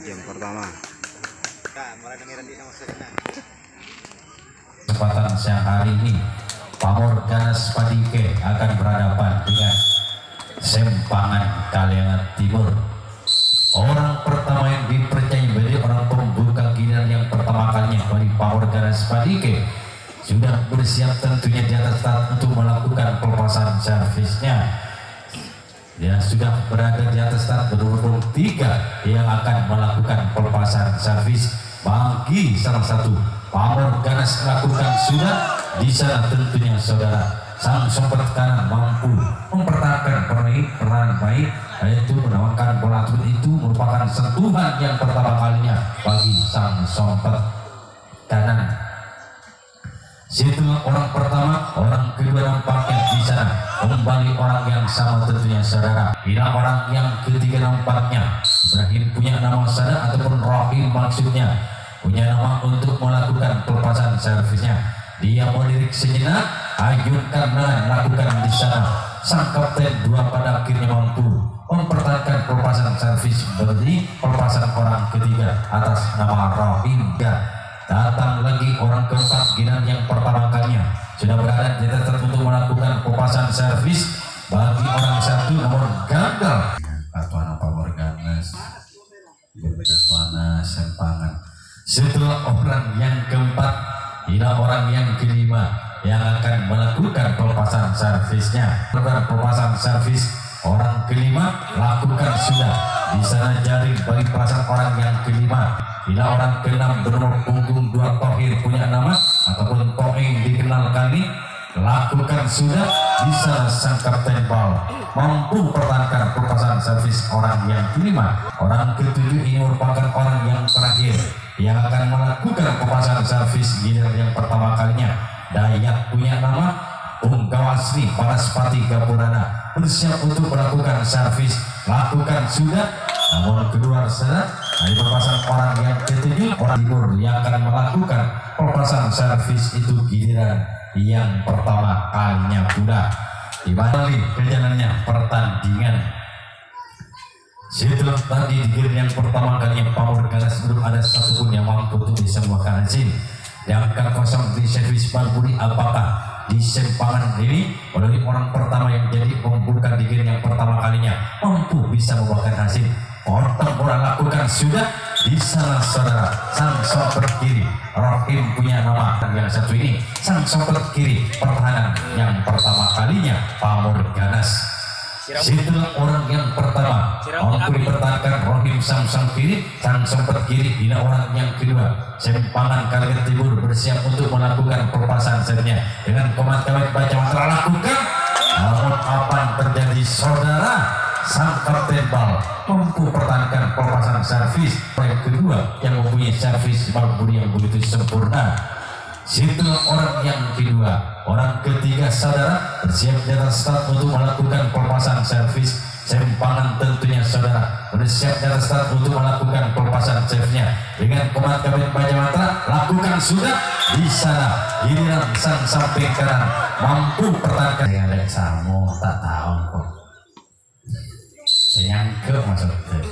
Yang pertama. Kesempatan siang hari ini Pamor Ganas Padike akan berhadapan dengan Sempangan Kaliangan Timur. Orang pertama yang dipercaya menjadi orang pembuka giliran yang pertama kalinya bagi Pamor Ganas Padike sudah bersiap tentunya di atas start untuk melakukan pelepasan servisnya. Dia sudah berada di atas start berurut 3 yang akan melakukan pelepasan servis bagi salah satu Pamor Ganas melakukan sudah di sana tentunya saudara. Sang sompet kanan mampu mempertahankan peran baik, yaitu menawarkan bola itu merupakan sentuhan yang pertama kalinya bagi sang sompet kanan. Situlah orang pertama, orang kedua nampaknya di sana kembali orang yang sama tentunya saudara. Bila orang yang ketiga nampaknya Ibrahim punya nama sana ataupun Rahim maksudnya punya nama untuk melakukan pelepasan servisnya. Dia melirik sejenak, Ayun karena melakukan di sana. Sang kapten 2 pada akhirnya mampu mempertahankan pelepasan servis berdiri pelepasan orang ketiga atas nama Rahim. Datang lagi orang keempat giliran yang pertama kalinya sudah berada di atas untuk melakukan pelepasan servis bagi orang satu namun gagal. Katuana Pamor Ganas Katuana Sempangan. Setelah orang yang keempat, inilah orang yang kelima yang akan melakukan pelepasan servisnya. Pelepasan servis orang kelima lakukan sudah di sana jaring bagi pelepasan orang yang kelima. Bila orang keenam bernomor punggung 2 Tohir punya nama ataupun Toeng dikenal kali lakukan sudah di sana sang kapten bal mampu pertahankan pelepasan servis orang yang kelima. Orang ketujuh ini merupakan orang yang terakhir yang akan melakukan pelepasan servis giliran yang pertama kalinya. Dayak punya nama Unggawasri Paraspati Gapurana bersiap untuk melakukan servis lakukan sudah, namun kedua sana dari pelepasan orang yang ketujuh orang timur yang akan melakukan pelepasan servis itu giliran yang pertama kalinya pula. Dibalik perjalanannya pertandingan setelah tadi di giliran yang pertama kalinya Pamor Ganas belum ada satupun yang mampu untuk bisa membuahkan hasil. Yang akan kosong di servis Balburi apakah di Sempangan ini oleh orang pertama yang jadi pembuka di giliran yang pertama kalinya mampu bisa membuahkan hasil. Orang bola lakukan sudah di sana saudara. Sang sompet kiri Rahim punya nama yang satu ini sang sompet kiri pertahanan yang pertama kalinya Pamor Ganas. Setelah orang yang pertama mampu dipertahankan Rahim sang kiri sang sompet kiri. Bila orang yang kedua Sempangan Kaliangan Timur bersiap untuk melakukan pelepasan servisnya dengan komat-komat baca mantra lakukan. Namun apa yang terjadi saudara? Sang kapten bal mampu pertahankan pelepasan servis yang kedua yang mempunyai servis Balburi yang begitu sempurna. Setelah orang yang kedua, orang ketiga saudara bersiap di atas start untuk melakukan pelepasan servis. Sempangan tentunya saudara bersiap di atas start untuk melakukan pelepasan servisnya dengan komat kabin baca mantra lakukan sudah di sana. Giliran sang samping kanan mampu pertahankan. Saya lihat samo tak tahu kok. Nyangke maksudnya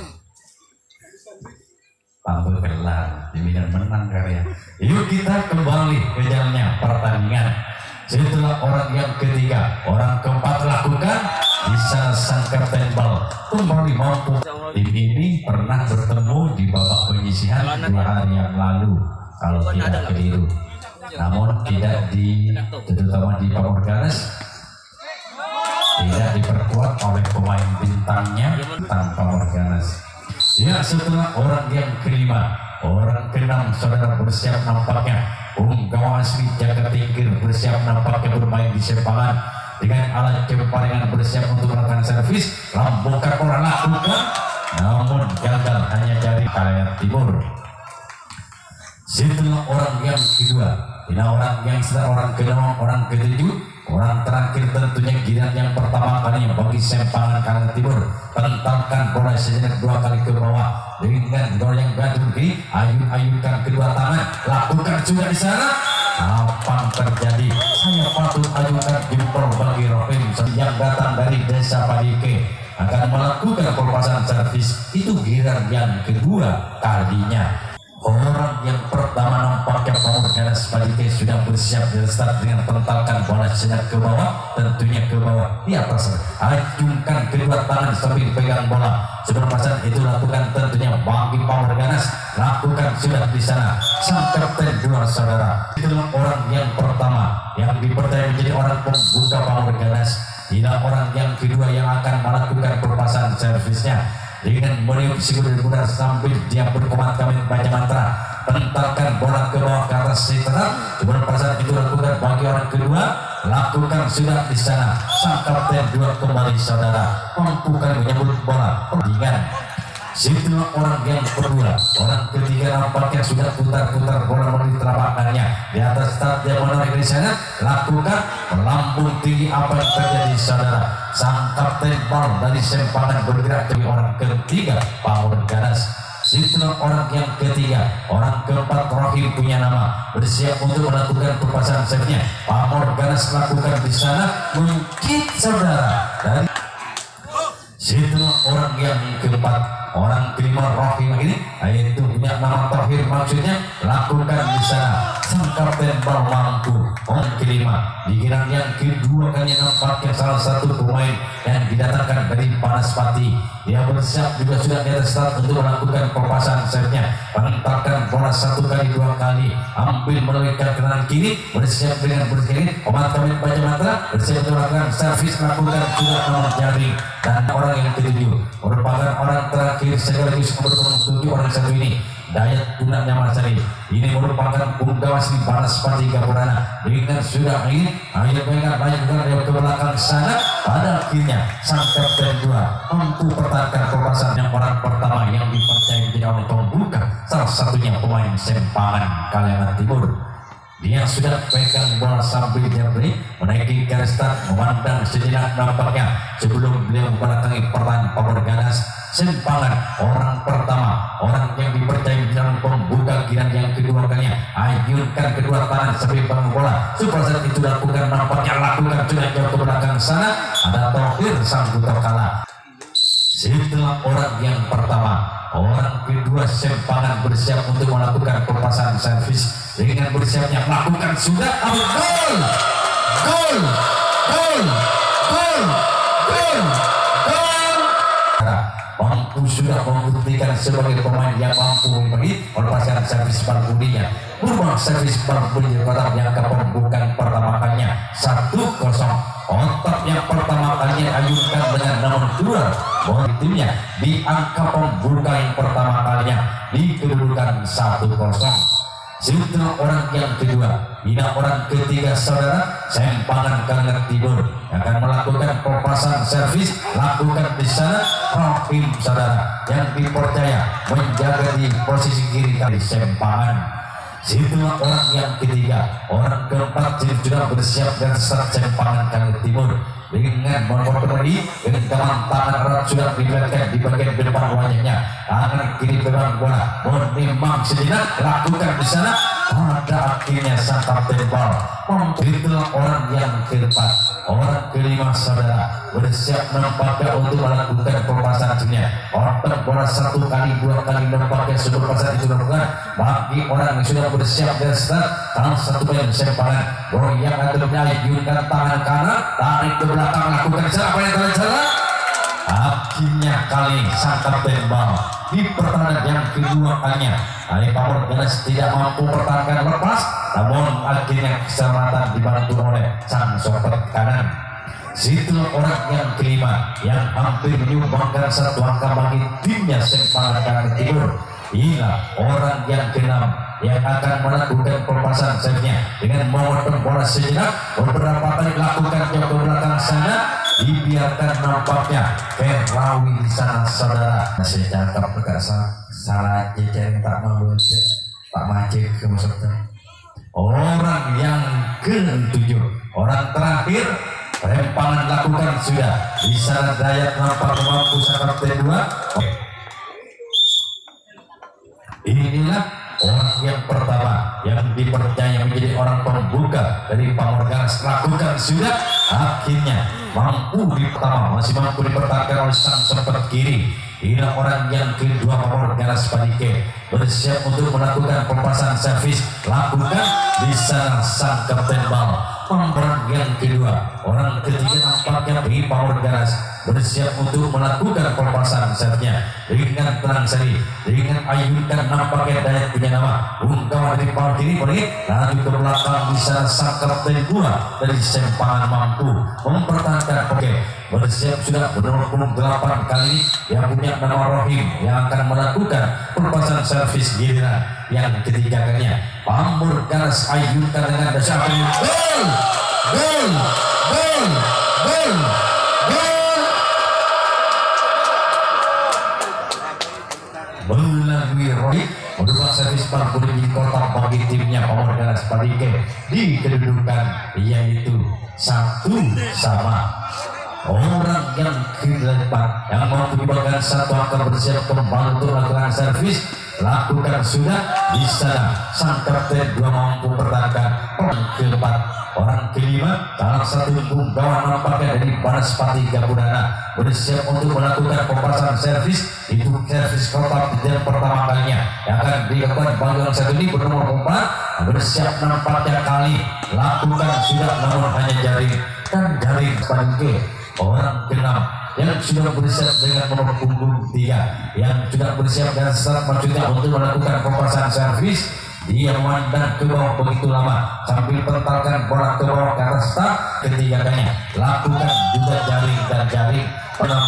Pamor gelar dibilang menang karya. Yuk kita kembali ke jalannya pertandingan. Setelah orang yang ketiga orang keempat lakukan bisa sang kapten bal kembali mampu. Tim ini pernah bertemu di babak penyisihan 2 hari yang lalu kalau tidak keliru, namun tidak terutama di Pamor Ganas tidak diperkuat oleh pemain bintangnya tanpa Pamor Ganas. Ya, setelah orang yang kelima orang keenam saudara bersiap nampaknya Unggawasri Jaga Tingkir bersiap nampaknya bermain di Sempangan dengan alat Jemparingan bersiap untuk melakukan servis. Lambungkan orang lakukan namun gagal hanya dari Kaliangan Timur. Setelah orang yang kedua orang yang setelah orang kedua orang ketujuh orang terakhir tentunya giliran yang pertama kalinya bagi Sempangan Kaliangan Timur penentangkan bola sejenak 2 kali ke bawah dengan bola yang gantung kiri ayunkan kedua tangan lakukan juga di sana. Apa yang terjadi? Saya langsung ajukan jempol bagi Rohim yang datang dari Desa Padike akan melakukan pelepasan servis. Itu giliran yang kedua kalinya. Orang yang pertama nampaknya Pamor Ganas Padike sudah bersiap dari start dengan pentalkan bola senyap ke bawah, tentunya ke bawah di atas. Acungkan kedua tangan sambil pegang bola. Pelepasan itu lakukan tentunya bagi Pamor Ganas, lakukan sudah di sana sang kapten dua saudara. Itulah orang yang pertama yang dipercaya menjadi orang pembuka Pamor Ganas. Tidak orang yang kedua yang akan melakukan pelepasan servisnya dengan meniup siku dari udara sambil dia berkomat-kamit baca mantra, pentalkan bola ke bawah ke atas setelah pelepasan itu lakukan bagi orang kedua, lakukan sudah di sana sang kapten dua kembali saudara, mampukan menyambut bola pertandingan. Situlah orang yang kedua, orang ketiga nampaknya sudah putar-putar bola melalui telapak di atas start dia menarik di sana, lakukan melambung tinggi. Apa yang terjadi saudara? Sang kapten bal dari sempangan bergerak dari orang ketiga Pamor Ganas. Situlah orang yang ketiga, orang keempat Rohim punya nama, bersiap untuk melakukan pelepasan servisnya. Pamor Ganas lakukan di sana, mungkin saudara dari situlah orang yang keempat, orang kelima Rohim ini, yaitu punya nama Tohir maksudnya, lakukan di sana sang kapten bal mampu. Orang kelima dikira yang kedua kali nampaknya salah satu pemain yang didatangkan dari Panaspati. Dia bersiap juga sudah di atas start untuk melakukan pelepasan servisnya, pentalkan bola satu kali dua kali, ambil melalui kanan kiri, bersiap dengan berdiri, komat-kamit baca mantra, bersiap untuk melakukan servis, lakukan sudah nomor jaring. Dan orang yang ketujuh merupakan orang terakhir sekaligus menuju orang satu ini, Dayat Tunanya Masari. Ini merupakan punggawas di Panaspati Gapurana dengan sudah ini akhirnya pengen banyak dari ke belakang sana. Pada akhirnya sang kapten dua mampu pertahankan pelepasan yang orang pertama yang dipercaya menjadi orang pembuka, salah satunya pemain Sempangan Kaliangan Timur. Dia sudah pegang bola sambil dia menaiki garis start, memandang sejenak nampaknya sebelum beliau membelakangi peran Pamor Ganas. Sempangan orang pertama, orang yang dipercaya dalam pembuka giliran yang kedua kalinya, ayunkan kedua tangan sambil pegang bola. Super saat itu lakukan nampaknya lakukan sudah jauh ke belakang sana, ada Tohir sang putra kalah. Setelah orang yang pertama, orang kedua Sempangan bersiap untuk melakukan pelepasan servis. Dengan bersiapnya melakukan sudah gol, gol, gol, gol, gol, gol. Mampu sudah membuktikan sebagai pemain yang mampu memberi melepaskan servis balbudinya. Berubah servis balbudinya kotak yang pembukaan pertama kalinya 1-0. Otak yang pertama kalinya ayunkan dengan nomor 2 bola timnya di angka pembuka yang pertama kalinya di kedudukan 1-0. Setelah orang yang kedua, tidak orang ketiga saudara Sempangan Kaliangan Timur akan melakukan pelepasan servis, lakukan di sana Rohim saudara yang dipercaya menjaga di posisi kiri kali Sempangan. Setelah orang yang ketiga, orang keempat sudah bersiap dan start Sempangan Kaliangan Timur dengan memperoleh dengan tangan erat sudah diberikan di bagian depan wajahnya, tangan kiri pegang bola, menimang sejenak, lakukan di sana. Pada akhirnya sang kapten bal itulah orang yang keempat, orang kelima saudara bersiap nampaknya untuk melakukan pelepasan dunia. Otak bola satu kali dua kali nampaknya sebelum pelepasan itu dilakukan bagi orang yang sudah bersiap dan start. Salah satu pemain Sempangan goyang atau menyayunkan tangan kanan, tarik ke belakang, lakukan apa yang terjadi. Akhirnya kali sang kapten bal di pertandingan yang kedua kalinya Pamor Ganas tidak mampu pertahankan lepas, namun akhirnya keselamatan dibantu oleh sang sopet kanan. Situlah orang yang kelima yang hampir menyumbangkan satu angka bagi timnya Sempangan Kaliangan Timur. Inilah orang yang keenam yang akan melakukan pelepasan servisnya dengan memotong bola sejenak, beberapa kali lakukan jauh ke belakang sana, dibiarkan nampaknya Ferrawi di sana saudara. Masih cakap gak salah jejer tak mau Pak Majid ke peserta. Orang yang ke-7, orang terakhir Sempangan lakukan sudah di sana. Dayat nampak mampu sangat kedua. Inilah orang yang pertama yang dipercaya menjadi orang pembuka dari Pamor Ganas lakukan sudah, akhirnya mampu di pertama, masih mampu dipertahankan oleh sang sempat kiri. Inilah orang yang kedua Pamor Ganas Padike bersiap untuk melakukan pelepasan servis, lakukan di sana sang kapten bal. Pemeran yang kedua, orang ketiga nampaknya di Pamor Ganas bersiap untuk melakukan pelepasan servisnya dengan tenang seri, dengan ayunkan nampaknya daya punya nama ungkapan dari Pamor kiri balik, lalu ke belakang di sana sang kapten dua dari Sempangan mampu mempertahankan Oke bersiap sudah bernomor 8 kali ini yang punya nama Rohim yang akan melakukan pelepasan servis giliran yang ketiga kalinya. Pamor Ganas ayunkan dengan dasar gol, gol, gol, gol, gol. Melalui Rohim merubah servis mampu menjadi kotak bagi timnya Pamor Ganas Padike di kedudukan yaitu 1-1. Orang yang keempat yang mampu diberikan satu angka bersiap kembali untuk melakukan servis, lakukan sudah di sana sang kapten dua mampu pertahankan. Orang keempat, orang kelima salah satu punggawa nampaknya dari Banaspati Gabudana bersiap untuk melakukan pelepasan servis, itu servis kotak yang pertama kalinya yang akan dilakukan bagi orang satu ini bernomor 4 bersiap nampaknya kali lakukan sudah namun hanya jaring dan jaring Padike. Orang keenam yang sudah bersiap dengan nomor punggung 3 yang sudah bersiap dan start maksudnya untuk melakukan pelepasan servis, dia memandang ke bawah begitu lama sambil menentalkan bola ke bawah ke atas start ketiganya lakukan juga jaring dan jaring. Penam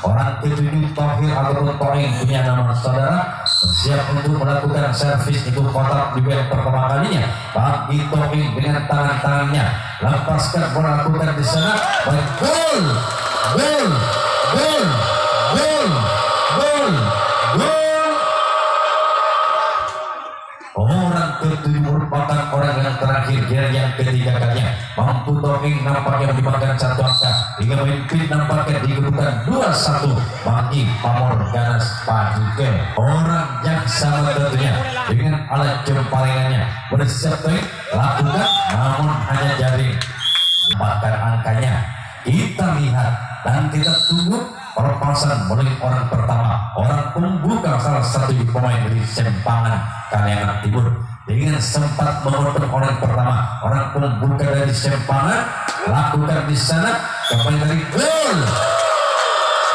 orang ketujuh Tohir ataupun Toing punya nama saudara bersiap untuk melakukan servis itu kotak di bel pertama kalinya bagi Toing dengan tangan-tangannya lepaskan bola lakukan di sana baik gol, gol, gol, gol, gol, gol. Orang ketujuh merupakan orang yang terakhir yang ketiga kalinya mampu Toing nampaknya menyumbangkan satu angka hingga memimpin nampaknya di kedudukan 2-1 bagi Pamor Ganas Padike. Orang yang sama tentunya dengan alat jemparingannya bersiap Toing lakukan namun hanya jaring. Bahkan angkanya kita lihat dan kita tunggu pelepasan oleh orang pertama, orang pembuka salah satu pemain dari Sempangan Kaliangan Timur dengan sempat memotong orang pertama, orang pembuka dari Sempangan lakukan di sana kembali dari gol,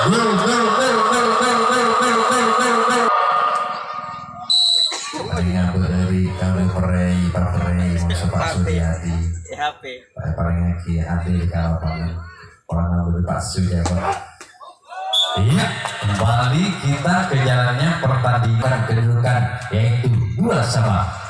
gol, gol, gol, gol, gol, gol, gol, gol, gol, gol. Paling dari kami perei Pak Suryadi, paling lagi adik kalau orang ngambil Pak Suryadi. Iya, kembali kita ke jalannya pertandingan kedudukan yaitu 2-2.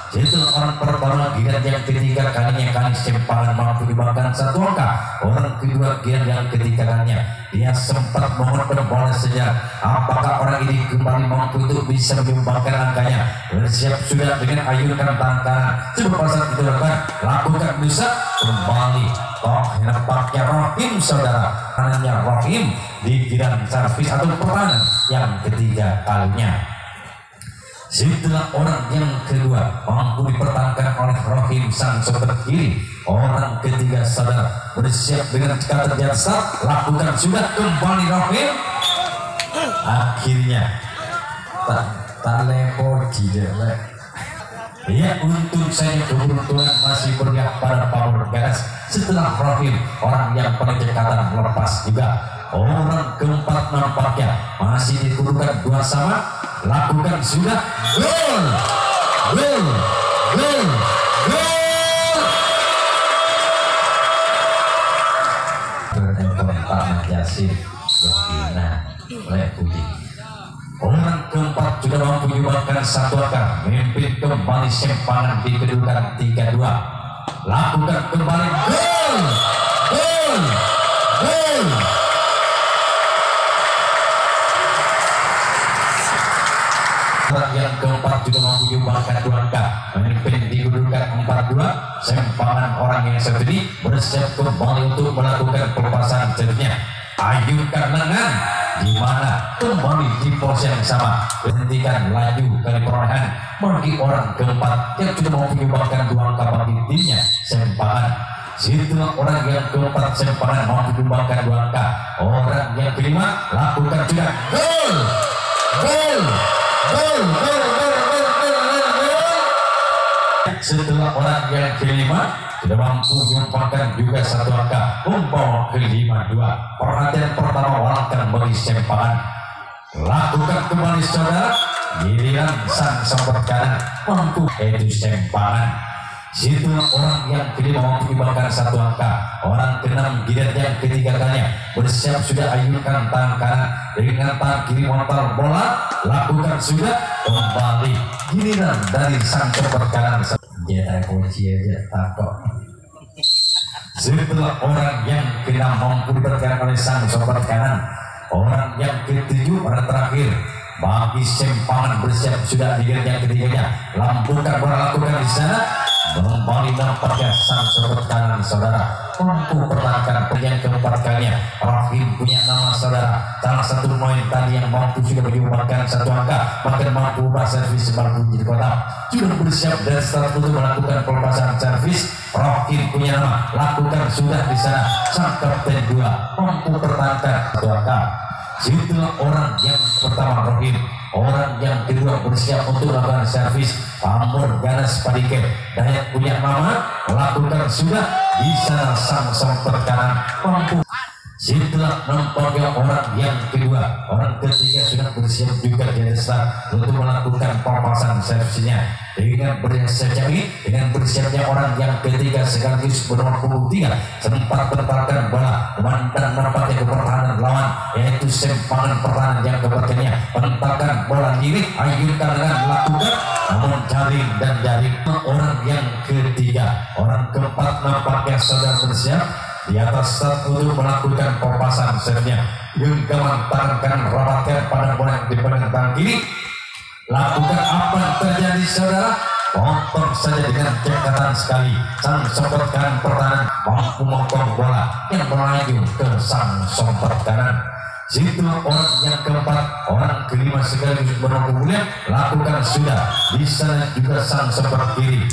Jadi orang pertama giran yang ketiga kalinya kali Sempangan mampu dibangkan satu angka. Orang kedua giran yang ketiga kalinya dia sempat mengotor bola sejarah. Apakah orang ini kembali mampu untuk bisa menyumbangkan angkanya? Bersiap sudah dengan ayunkan tangan. Coba pasang itu lakukan bisa kembali. Toh nampaknya Rohim saudara, kanannya Rohim di giran servis atau pertahanan yang ketiga kalinya. Setelah orang yang kedua mampu dipertahankan oleh Rohim sang sobat kiri, orang ketiga saudara bersiap dengan kata jasa lakukan sudah kembali Rohim. Akhirnya tak lepo tidak. Ya untung saya keberuntungan masih berpihak pada Pamor Ganas setelah Rohim orang yang pendekatan lepas juga. Orang keempat nampaknya masih dikudukan 2-2 lakukan sudah gol, gol, gol, gol. Pertama Yasin Yogina Lepudi. Orang keempat sudah mampu menyumbangkan satu angka, memimpin kembali Sempangan di kedudukan 3-2. Lakukan kembali gol, gol, gol. Orang yang keempat juga mampu menyumbangkan 2 angka, memimpin di kedudukan 4-2. Sempangan orang yang satu ini bersiap kembali untuk melakukan pelepasan selanjutnya. Ayunkan lengan di mana kembali di pos yang sama menghentikan laju kali perolehan bagi orang keempat yang sudah mau menyumbangkan 2 angka bagi timnya Sempangan. Situlah orang yang keempat Sempangan mau menyumbangkan 2 angka. Orang yang kelima lakukan sudah gol. Setelah orang yang kelima sudah mampu menyumbangkan juga 1 angka, membawa ke 5-2. Perhatian pertama walangkan bagi Sempangan. Lakukan kembali saudara, giliran sang sumber kanan mampu yaitu Sempangan. Situlah orang yang kelima mampu menyumbangkan 1 angka. Orang keenam giliran yang ketiga kalinya bersiap sudah ayunkan tangan kanan dengan tangan kiri montal bola. Lakukan sudah kembali giliran dari sang sumber kanan. Dia kunci aja takut. Setelah orang yang keenam mampu diberikan oleh sang sumber kanan, orang yang ketujuh orang terakhir bagi Sempangan bersiap sudah giliran yang ketiganya. Lambungkan bola, lakukan di sana. Kembali nampaknya sang sumber kanan saudara mampu pertahankan yang keempat kalinya. Rahim punya nama saudara, salah satu pemain tadi yang mampu sudah menyumbangkan 1 angka, bahkan mampu ubah servis mampu menjadi kotak. Sudah bersiap dan start untuk melakukan pelepasan servis. Rahim punya nama, lakukan sudah di sana. Sang kapten 2 mampu pertahankan 1 angka. Situlah orang yang pertama Rahim. Orang yang kedua bersiap untuk melakukan servis Pamor Ganas Padike. Dayat punya nama, lakukan sudah di sana sang sumber kanan mampu. Setelah nampaknya orang yang kedua, orang ketiga sudah bersiap juga di start untuk melakukan pelepasan servisnya. Dengan bersiapnya orang yang ketiga sekaligus bernomor punggung 3 sempat bertarkan bola memandang nampaknya ke pertahanan lawan yaitu Sempangan. Pertahanan yang keberkannya menentangkan bola diri ayunkan dengan melakukan namun jaring dan jaring. Orang yang ketiga, orang keempat nampaknya sudah bersiap di atas start untuk melakukan pelepasan servisnya. Genggaman tangan kanan rapatkan pada bola yang dipandang tangan kiri. Lakukan apa yang terjadi saudara? Potong saja dengan cekatan sekali. Sang sumber kanan pertahanan mampu memotong bola yang melaju ke sang sumber kanan. Situ orang yang keempat, orang kelima sekaligus bernomor mulia lakukan sudah. Di sana juga sang sumber kiri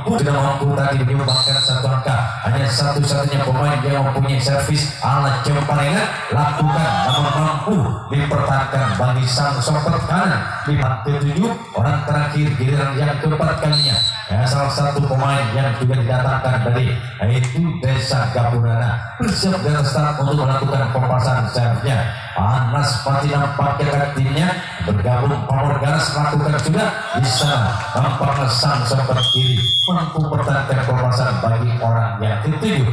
sudah mampu tadi menyumbangkan 1 angka. Hanya satu-satunya pemain yang mempunyai servis ala Cempanengan lakukan namun mampu dipertahankan bagi sang sumber kanan. Di ketujuh orang terakhir giliran yang keempat kalinya. Salah satu pemain yang juga didatangkan dari yaitu Desa Gapurana bersiap dan start untuk melakukan pelepasan servisnya. Anas Pati nampaknya timnya bergabung Pamor Ganas lakukan sudah di sana. Nampaknya sang sumber kiri mampu pertahankan pelepasan bagi orang yang ketujuh.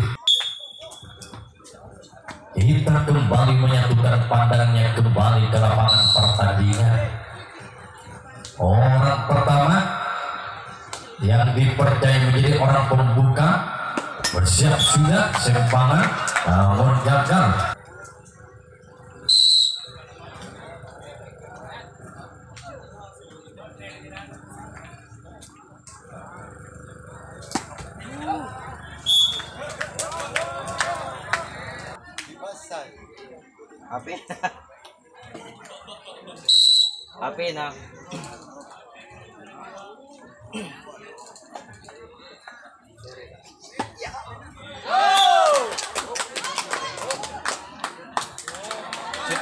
Kita kembali menyatukan pandangannya kembali ke lapangan pertandingan. Orang pertama yang dipercaya menjadi orang pembuka bersiap sudah Sempangan namun gagal. Api na.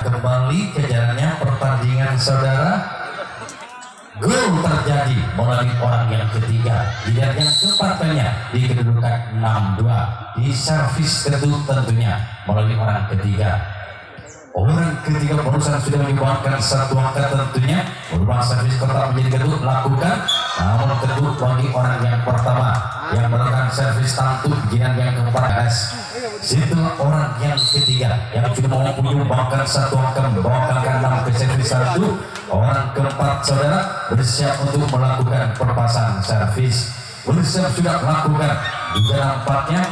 Kembali ke jalannya pertandingan saudara. Gol terjadi melalui orang yang ketiga. Giliran yang keempatnya di kedudukan 6-2 di servis kedua tentunya melalui orang ketiga. Orang ketiga barusan sudah menyumbangkan 1 angka tentunya berubah servis kotak menjadi kedua lakukan namun kedua bagi orang yang pertama yang melakukan servis tantu giliran yang keempat. Situ orang yang ketiga yang sudah mampu menyumbangkan 1 angka membawakan 6 ke servis 1. Orang keempat saudara bersiap untuk melakukan perpasan servis. Bersiap sudah melakukan juga nampaknya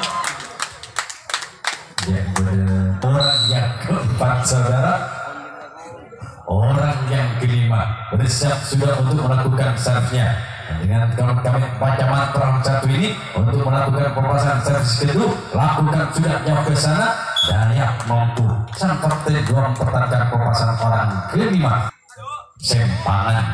orang yang keempat saudara, orang yang kelima bersiap sudah untuk melakukan servisnya. dengan kami baca mantra satu ini untuk melakukan pelepasan servis kedua. Lakukan sudah jauh ke sana dan yang mampu sang kapten dua mempertahankan pelepasan orang kelima. Sempangan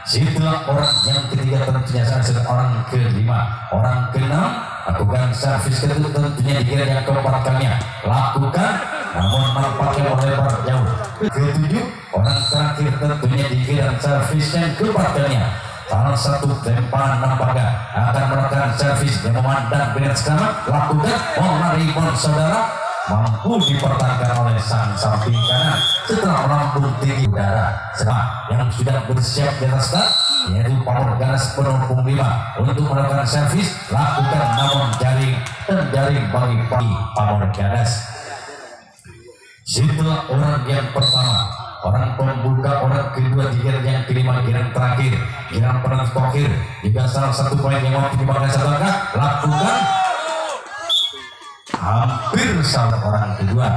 situlah orang yang ketiga tentunya salah orang kelima. Orang keenam lakukan servis kedua tentunya di giliran yang keempat kalinya lakukan namun nampaknya melebar jauh. Ketujuh orang terakhir tentunya di giliran servis yang keempat kalinya. Salah satu tempangan nampaknya akan melakukan servis yang memandang dengan selamat. Lakukan rebound saudara mampu dipertahankan oleh sang samping kanan setelah melambung tinggi udara. Sebab yang sudah bersiap di atas start yaitu Power Ganas penumpang 5 untuk melakukan servis. Lakukan namun jaring dan jaring bagi Power Ganas. Situlah orang yang pertama, orang pembuka, orang kedua, giliran yang kelima, giliran terakhir, giliran penutup juga salah satu poin yang mau dipakai satu angka. Lakukan hampir salah orang kedua.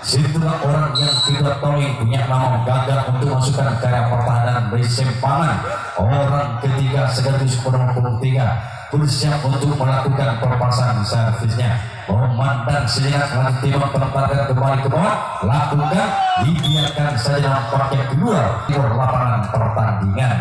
Situlah orang yang tidak tahu punya nama gagal untuk masukkan karya pertahanan dari Sempangan. Orang ketiga sekaligus penumpang 3 bersiap untuk melakukan pelepasan servisnya. Memandang sejenak lanjut tim pertahanan kembali ke bawah. Lakukan dibiarkan saja nampaknya keluar di lapangan pertandingan.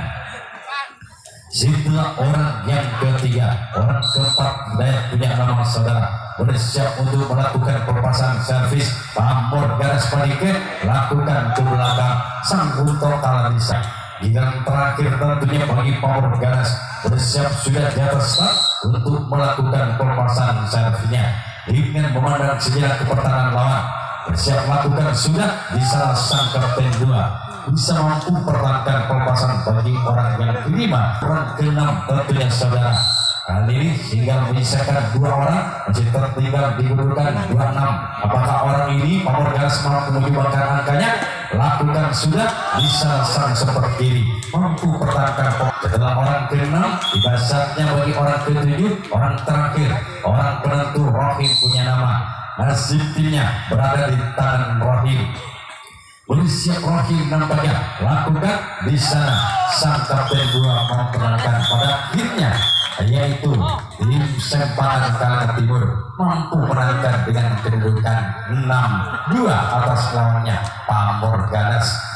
Situlah orang yang ketiga, orang keempat Dayak punya nama saudara bersiap untuk melakukan pelepasan servis. Pamor Ganas Padiket lakukan ke belakang sang Guntur Kalarisa. Giliran terakhir tentunya bagi Pamor Ganas bersiap sudah di atas start untuk melakukan pelepasan servisnya dengan memandang sejenak ke pertahanan lawan. Bersiap lakukan sudah di salah sang kapten 2 bisa mampu pertahankan pelepasan bagi orang yang kelima. Orang keenam tentunya saudara kali ini hingga menyisakan 2 orang masih tertinggal di kedudukan 26. Apakah orang ini Power Ganas mampu menyumbangkan angkanya? Lakukan sudah bisa sang seperti ini mampu pertahankan. Setelah orang ke-6 tiba saatnya bagi orang ke-7, orang terakhir, orang penentu. Rohim punya nama, nasib timnya berada di tangan Rohim. Bersiap Rohim nampaknya lakukan di sana sang kapten 2 memperkenalkan pada timnya yaitu tim Sempangan Kalangan Timur mampu menangkan dengan kedudukan 6-2 atas lawannya Pamor Ganas.